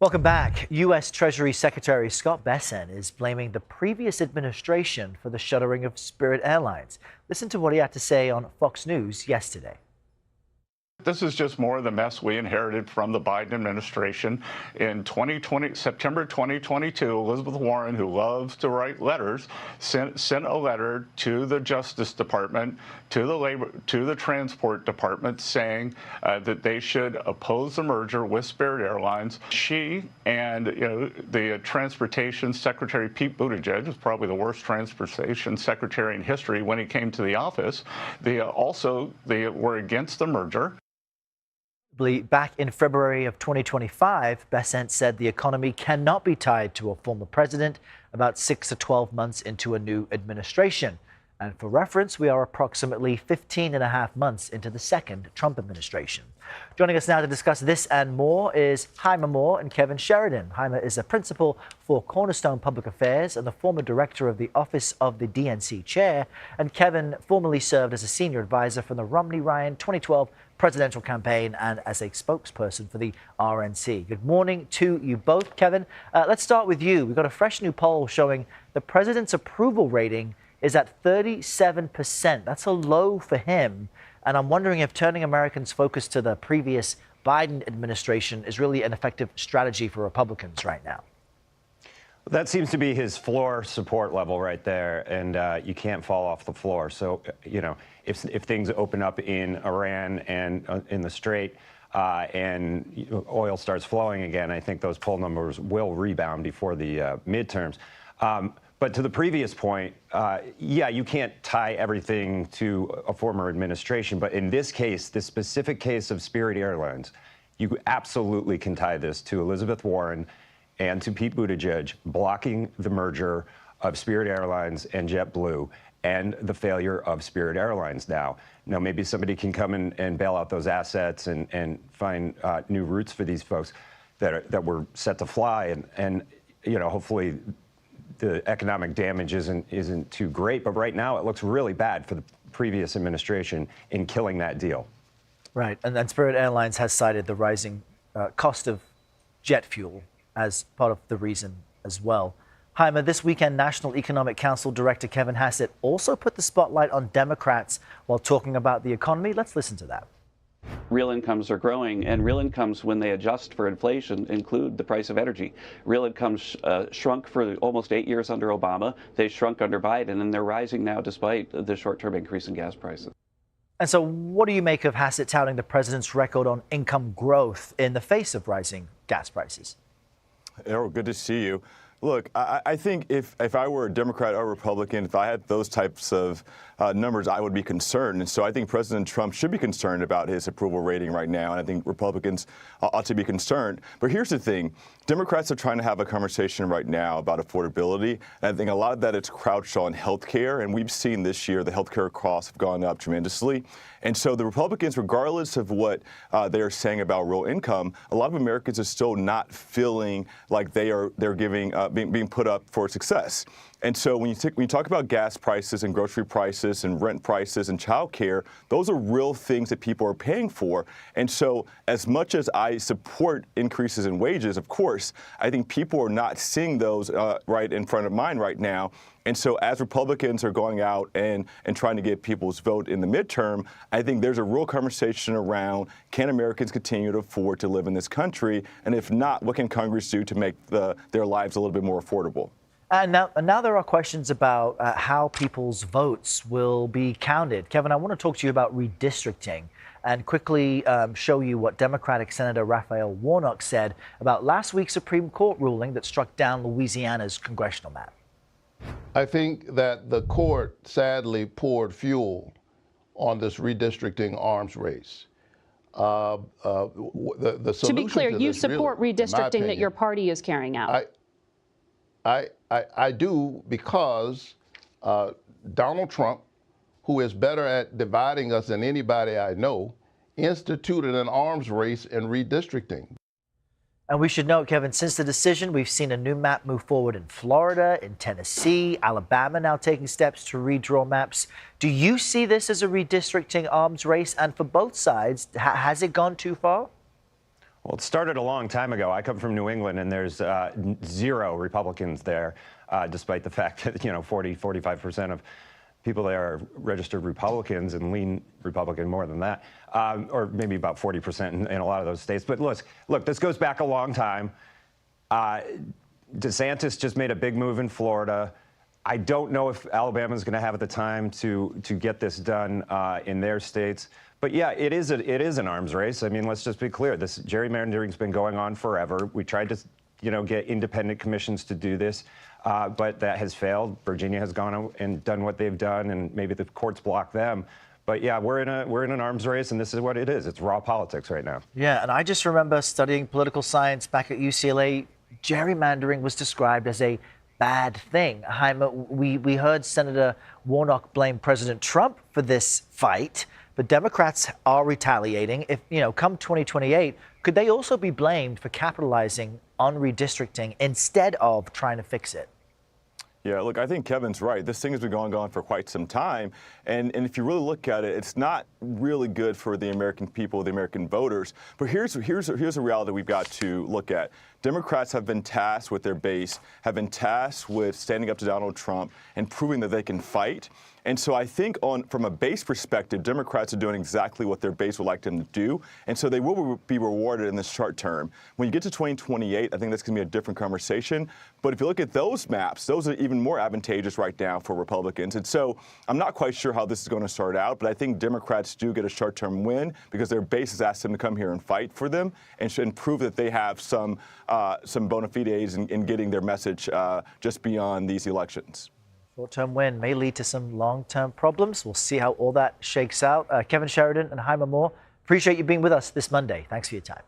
Welcome back. U.S. Treasury Secretary Scott Bessent is blaming the previous administration for the shuttering of Spirit Airlines. Listen to what he had to say on Fox News yesterday. This is just more of the mess we inherited from the Biden administration. In September 2022, Elizabeth Warren, who loves to write letters, sent a letter to the Justice Department, to the Transport Department, saying that they should oppose the merger with Spirit Airlines. She and the Transportation Secretary Pete Buttigieg was probably the worst transportation secretary in history when he came to the office. They were against the merger. Back in February of 2025, Bessent said the economy cannot be tied to a former president about 6 to 12 months into a new administration. And for reference, we are approximately 15 and a half months into the second Trump administration. Joining us now to discuss this and more is Hyma Moore and Kevin Sheridan. Hyma is a principal for Cornerstone Public Affairs and the former director of the Office of the DNC chair. And Kevin formerly served as a senior advisor for the Romney-Ryan 2012 presidential campaign and as a spokesperson for the RNC. Good morning to you both. Kevin, let's start with you. We've got a fresh new poll showing the president's approval rating is at 37%. That's a low for him. And I'm wondering if turning Americans' focus to the previous Biden administration is really an effective strategy for Republicans right now. That seems to be his floor support level right there, and you can't fall off the floor. So, if things open up in Iran and in the Strait and oil starts flowing again, I think those poll numbers will rebound before the midterms. But to the previous point, you can't tie everything to a former administration. But in this case, this specific case of Spirit Airlines, you absolutely can tie this to Elizabeth Warren and to Pete Buttigieg blocking the merger of Spirit Airlines and JetBlue and the failure of Spirit Airlines now. Now, maybe somebody can come and bail out those assets and find new routes for these folks that were set to fly. And hopefully the economic damage isn't too great. But right now, it looks really bad for the previous administration in killing that deal. Right. And then Spirit Airlines has cited the rising cost of jet fuel as part of the reason as well. Hyma, this weekend, National Economic Council Director Kevin Hassett also put the spotlight on Democrats while talking about the economy. Let's listen to that. Real incomes are growing, and real incomes, when they adjust for inflation, include the price of energy. Real incomes shrunk for almost 8 years under Obama. They shrunk under Biden, and they're rising now despite the short-term increase in gas prices. And so what do you make of Hassett touting the president's record on income growth in the face of rising gas prices? Errol, good to see you. Look, I think if I were a Democrat or Republican, if I had those types of numbers, I would be concerned. And so I think President Trump should be concerned about his approval rating right now. And I think Republicans ought to be concerned. But here's the thing. Democrats are trying to have a conversation right now about affordability. And I think a lot of that is crouched on health care. And we've seen this year the health care costs have gone up tremendously. And so the Republicans, regardless of what they're saying about real income, a lot of Americans are still not feeling like they're being put up for success. And so when you talk about gas prices and grocery prices and rent prices and child care, those are real things that people are paying for. And so as much as I support increases in wages, of course, I think people are not seeing those right in front of mine right now. And so as Republicans are going out and trying to get people's vote in the midterm, I think there's a real conversation around, can Americans continue to afford to live in this country? And if not, what can Congress do to make their lives a little bit more affordable? And now there are questions about how people's votes will be counted. Kevin, I want to talk to you about redistricting and quickly show you what Democratic Senator Raphael Warnock said about last week's Supreme Court ruling that struck down Louisiana's congressional map. I think that the court sadly poured fuel on this redistricting arms race. The to be clear, you support redistricting that your party is carrying out. I do, because Donald Trump, who is better at dividing us than anybody I know, instituted an arms race in redistricting. And we should note, Kevin, since the decision, we've seen a new map move forward in Florida, in Tennessee, Alabama now taking steps to redraw maps. Do you see this as a redistricting arms race? And for both sides, has it gone too far? Well, it started a long time ago. I come from New England, and there's 0 Republicans there, despite the fact that, 45% of people there are registered Republicans and lean Republican more than that, or maybe about 40% in a lot of those states. But look, this goes back a long time. DeSantis just made a big move in Florida. I don't know if Alabama's going to have the time to get this done in their states. But yeah, it is an arms race. I mean, let's just be clear. This gerrymandering's been going on forever. We tried to, get independent commissions to do this, but that has failed. Virginia has gone and done what they've done, and maybe the courts block them. But yeah, we're in an arms race, and this is what it is. It's raw politics right now. Yeah, and I just remember studying political science back at UCLA. Gerrymandering was described as a bad thing. Hyma, we heard Senator Warnock blame President Trump for this fight, but Democrats are retaliating. If, come 2028, could they also be blamed for capitalizing on redistricting instead of trying to fix it? Yeah, look, I think Kevin's right. This thing has been going on for quite some time. And if you really look at it, it's not really good for the American people, the American voters. But here's a reality we've got to look at. Democrats have been tasked with their base, have been tasked with standing up to Donald Trump and proving that they can fight. And so I think from a base perspective, Democrats are doing exactly what their base would like them to do. And so they will be rewarded in this short term. When you get to 2028, I think that's going to be a different conversation. But if you look at those maps, those are even more advantageous right now for Republicans. And so I'm not quite sure how this is going to start out, but I think Democrats do get a short-term win because their base has asked them to come here and fight for them and prove that they have some bona fides in getting their message just beyond these elections. Short-term win may lead to some long-term problems. We'll see how all that shakes out. Kevin Sheridan and Hyma Moore, appreciate you being with us this Monday. Thanks for your time.